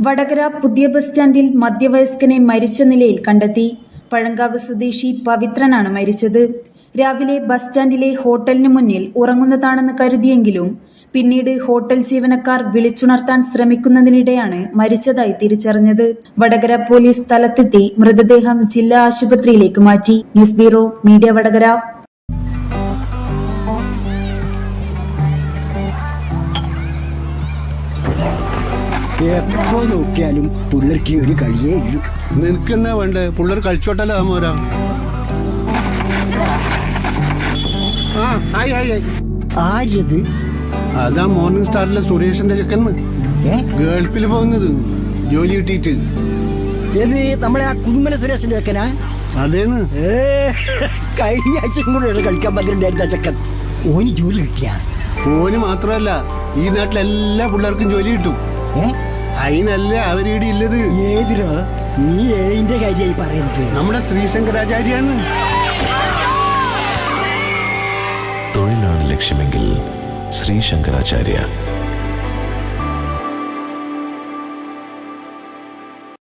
വടകര പുതിയ ബസ് സ്റ്റാൻഡിൽ മധ്യവയസ്കനെ മരിച്ച നിലയിൽ കണ്ടെത്തി. പഴങ്കാവ് സ്വദേശി പവിത്രനാണ് മരിച്ചത്. രാവിലെ ബസ് സ്റ്റാൻഡിലെ ഹോട്ടലിന് മുന്നിൽ ഉറങ്ങുന്നതാണെന്ന് കരുതിയെങ്കിലും പിന്നീട് ഹോട്ടൽ ജീവനക്കാർ വിളിച്ചുണർത്താൻ ശ്രമിക്കുന്നതിനിടെയാണ് മരിച്ചതായി തിരിച്ചറിഞ്ഞത്. വടകര പോലീസ് സ്ഥലത്തെത്തി മൃതദേഹം ജില്ലാ ആശുപത്രിയിലേക്ക് മാറ്റി. News bureau media Vadakara. എപ്പോ നോക്കിയാലും പിള്ളേർക്ക് ഒരു കളിയേ ഇല്ലു. നിനക്കെന്നാ വേണ്ടേ? പിള്ളേർ കളിച്ചോട്ടല്ലോ മോരാ. ആരത്? അതാ മോർണിംഗ് സ്റ്റാറിലെ സുരേഷിന്റെ ചെക്കന്ന്. ഗൾഫിൽ പോകുന്നത് ജോലി കിട്ടിയിട്ട്. ഏത് നമ്മളെ ആ കുന്നുമല സുരേഷിന്റെ ചെക്കനാ? അതേന്ന്. കഴിഞ്ഞ ആഴ്ചയും കൂടെ കളിക്കാൻ പറ്റിണ്ടായിരുന്ന ചെക്കൻ. ഓന് ജോലി കിട്ടിയ? ഓന് മാത്രമല്ല, ഈ നാട്ടിലെ എല്ലാ പിള്ളേർക്കും ജോലി കിട്ടും. അതിനല്ല അവരീടെ ഇല്ലത്. ഏതിരോ നീ ഏതിന്റെ കാര്യമായി പറയുന്നത്? നമ്മുടെ ശ്രീശങ്കരാചാര്യാന്ന്. തൊഴിലാണ് ലക്ഷ്യമെങ്കിൽ ശ്രീശങ്കരാചാര്യ